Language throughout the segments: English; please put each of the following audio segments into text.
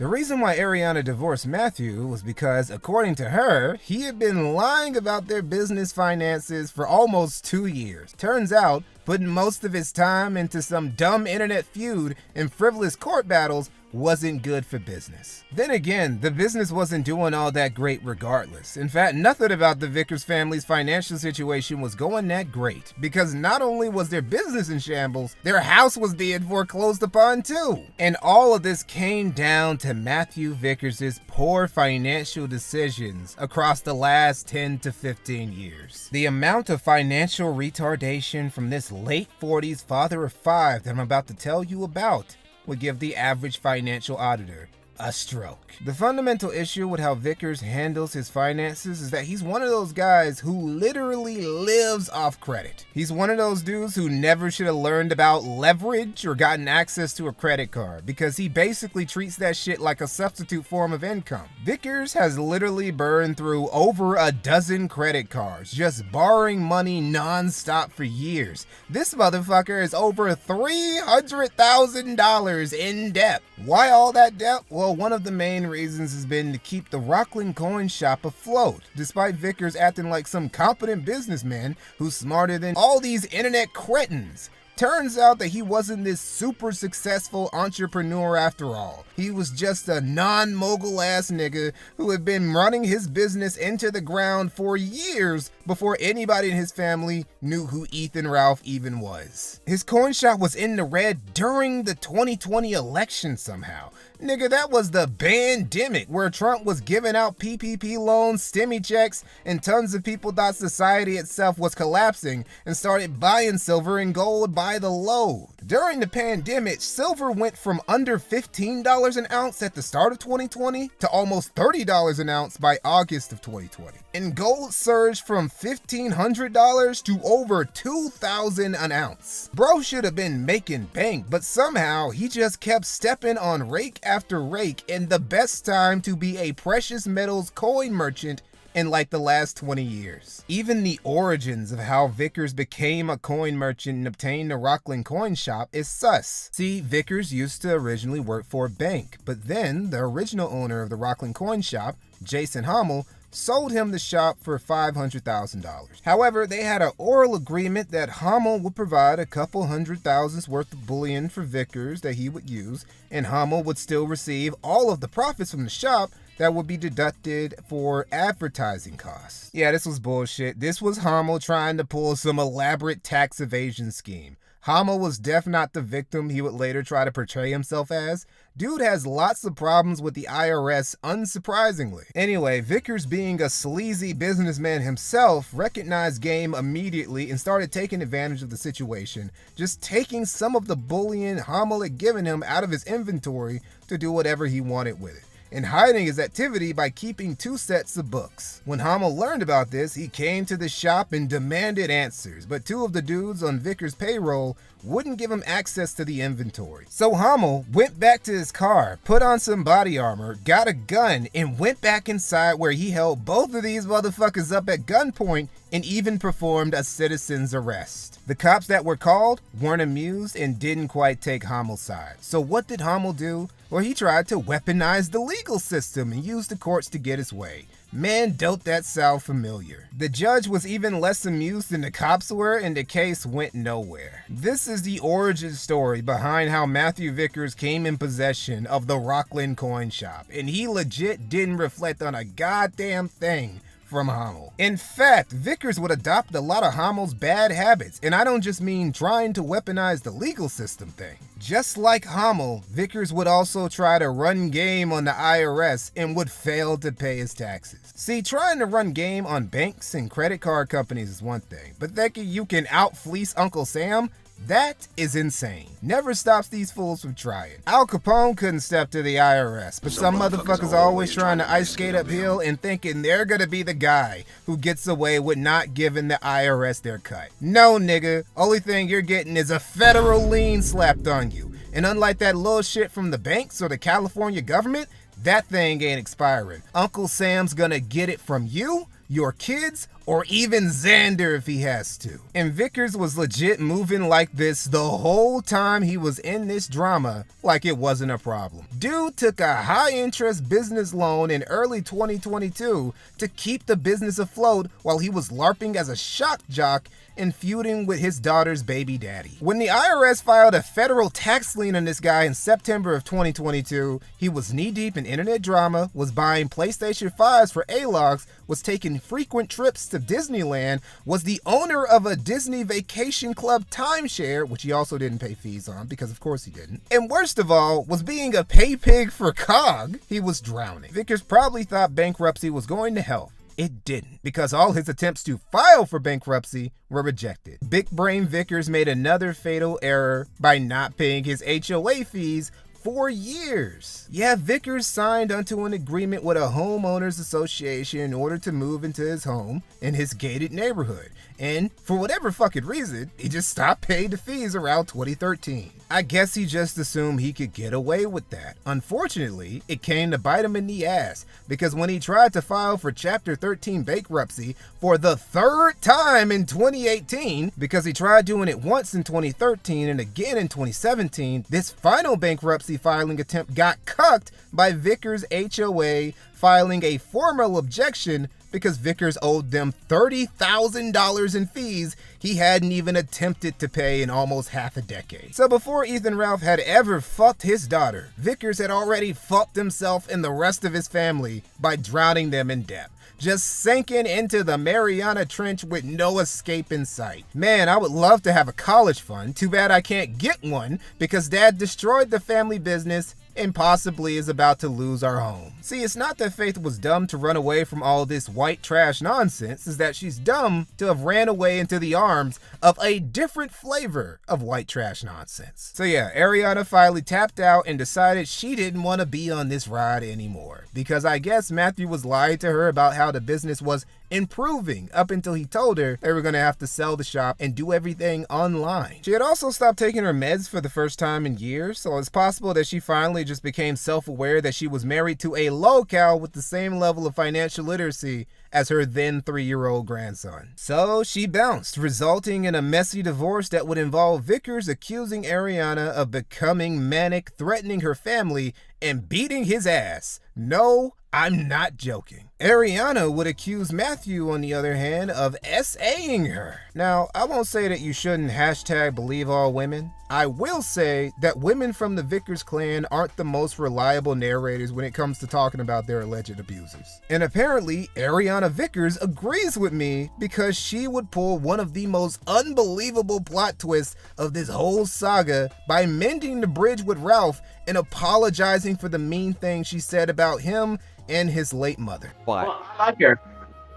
The reason why Ariana divorced Matthew was because, according to her, he had been lying about their business finances for almost 2 years. Turns out, putting most of his time into some dumb internet feud and frivolous court battles wasn't good for business. Then again, the business wasn't doing all that great regardless. In fact, nothing about the Vickers family's financial situation was going that great, because not only was their business in shambles, their house was being foreclosed upon too. And all of this came down to Matthew Vickers' poor financial decisions across the last 10 to 15 years. The amount of financial retardation from this late 40s father of 5 that I'm about to tell you about would give the average financial auditor a stroke. The fundamental issue with how Vickers handles his finances is that he's one of those guys who literally lives off credit. He's one of those dudes who never should have learned about leverage or gotten access to a credit card, because he basically treats that shit like a substitute form of income. Vickers has literally burned through over a dozen credit cards, just borrowing money non-stop for years. This motherfucker is over $300,000 in debt. Why all that debt? Well, one of the main reasons has been to keep the Rockland coin shop afloat, despite Vickers acting like some competent businessman who's smarter than all these internet cretins. Turns out that he wasn't this super successful entrepreneur after all. He was just a non-mogul ass nigga who had been running his business into the ground for years before anybody in his family knew who Ethan Ralph even was. His coin shop was in the red during the 2020 election somehow. Nigga, that was the pandemic where Trump was giving out PPP loans, stimmy checks, and tons of people thought society itself was collapsing and started buying silver and gold by the load. During the pandemic, silver went from under $15 an ounce at the start of 2020 to almost $30 an ounce by August of 2020. And gold surged from $1,500 to over $2,000 an ounce. Bro should have been making bank, but somehow he just kept stepping on rake after rake in the best time to be a precious metals coin merchant in like the last 20 years. Even the origins of how Vickers became a coin merchant and obtained the Rockland coin shop is sus. See, Vickers used to originally work for a bank, but then the original owner of the Rockland coin shop, Jason Hummel, sold him the shop for $500,000. However, they had an oral agreement that Hummel would provide a couple $100,000 worth of bullion for Vickers that he would use, and Hummel would still receive all of the profits from the shop that would be deducted for advertising costs. Yeah, this was bullshit. This was Hummel trying to pull some elaborate tax evasion scheme. Hummel was definitely not the victim he would later try to portray himself as. Dude has lots of problems with the IRS, unsurprisingly. Anyway, Vickers, being a sleazy businessman himself, recognized game immediately and started taking advantage of the situation, just taking some of the bullion Hummel had given him out of his inventory to do whatever he wanted with it, and hiding his activity by keeping 2 sets of books. When Hummel learned about this, he came to the shop and demanded answers, but 2 of the dudes on Vickers' payroll wouldn't give him access to the inventory. So Hummel went back to his car, put on some body armor, got a gun, and went back inside where he held both of these motherfuckers up at gunpoint and even performed a citizen's arrest. The cops that were called weren't amused and didn't quite take Hummel's side. So what did Hummel do? Well, he tried to weaponize the legal system and use the courts to get his way. Man, don't that sound familiar. The judge was even less amused than the cops were, and the case went nowhere. This is the origin story behind how Matthew Vickers came in possession of the Rockland coin shop, and he legit didn't reflect on a goddamn thing from Hummel. In fact, Vickers would adopt a lot of Hummel's bad habits, and I don't just mean trying to weaponize the legal system thing. Just like Hummel, Vickers would also try to run game on the IRS and would fail to pay his taxes. See, trying to run game on banks and credit card companies is one thing, but thinking you can out-fleece Uncle Sam? That is insane. Never stops these fools from trying. Al Capone couldn't step to the IRS, but some motherfuckers are always trying to ice skate uphill and thinking they're gonna be the guy who gets away with not giving the IRS their cut. No, nigga. Only thing you're getting is a federal lien slapped on you. And unlike that little shit from the banks or the California government, that thing ain't expiring. Uncle Sam's gonna get it from you, your kids, or even Xander if he has to. And Vickers was legit moving like this the whole time he was in this drama, like it wasn't a problem. Dude took a high-interest business loan in early 2022 to keep the business afloat while he was LARPing as a shock jock and feuding with his daughter's baby daddy. When the IRS filed a federal tax lien on this guy in September of 2022, he was knee-deep in internet drama, was buying PlayStation 5s for A-logs, was taking frequent trips to Disneyland, was the owner of a Disney Vacation Club timeshare, which he also didn't pay fees on, because of course he didn't, and worst of all, was being a pay pig for COG. He was drowning. Vickers probably thought bankruptcy was going to help. It didn't, because all his attempts to file for bankruptcy were rejected. Big Brain Vickers made another fatal error by not paying his HOA fees for years. Yeah, Vickers signed onto an agreement with a homeowners association in order to move into his home in his gated neighborhood. And for whatever fucking reason, he just stopped paying the fees around 2013. I guess he just assumed he could get away with that. Unfortunately, it came to bite him in the ass, because when he tried to file for Chapter 13 bankruptcy for the third time in 2018, because he tried doing it once in 2013 and again in 2017, this final bankruptcy filing attempt got cucked by Vickers' HOA filing a formal objection because Vickers owed them $30,000 in fees he hadn't even attempted to pay in almost half a decade. So before Ethan Ralph had ever fucked his daughter, Vickers had already fucked himself and the rest of his family by drowning them in debt, just sinking into the Mariana Trench with no escape in sight. Man, I would love to have a college fund. Too bad I can't get one because Dad destroyed the family business and possibly is about to lose our home. See, it's not that Faith was dumb to run away from all this white trash nonsense, it's that she's dumb to have ran away into the arms of a different flavor of white trash nonsense. So yeah, Ariana finally tapped out and decided she didn't want to be on this ride anymore, because I guess Matthew was lying to her about how the business was improving up until he told her they were going to have to sell the shop and do everything online. She had also stopped taking her meds for the first time in years, so it's possible that she finally just became self-aware that she was married to a locale with the same level of financial literacy as her then 3-year-old grandson. So she bounced, resulting in a messy divorce that would involve Vickers accusing Ariana of becoming manic, threatening her family, and beating his ass. No, I'm not joking. Ariana would accuse Matthew, on the other hand, of SAing her. Now, I won't say that you shouldn't hashtag believe all women. I will say that women from the Vickers clan aren't the most reliable narrators when it comes to talking about their alleged abusers. And apparently, Ariana Vickers agrees with me because she would pull one of the most unbelievable plot twists of this whole saga by mending the bridge with Ralph and apologizing for the mean thing she said about him and his late mother. Why? Well, I like her.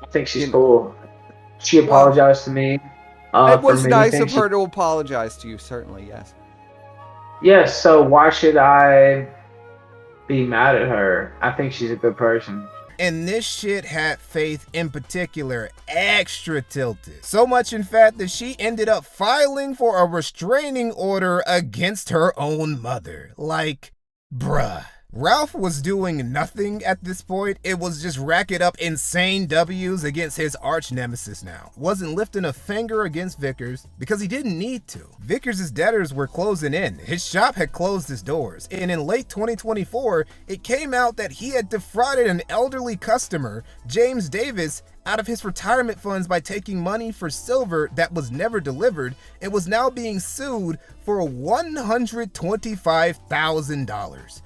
I think she's cool. She apologized to me. It was nice of things. her to apologize to you, certainly, yes. Yes, so why should I be mad at her? I think she's a good person. And this shit had Faith in particular extra tilted. So much in fact that she ended up filing for a restraining order against her own mother. Like, bruh. Ralph was doing nothing at this point. It was just racking up insane W's against his arch nemesis now. Wasn't lifting a finger against Vickers because he didn't need to. Vickers' debtors were closing in. His shop had closed its doors. And in late 2024, it came out that he had defrauded an elderly customer, James Davis, out of his retirement funds by taking money for silver that was never delivered and was now being sued for $125,000.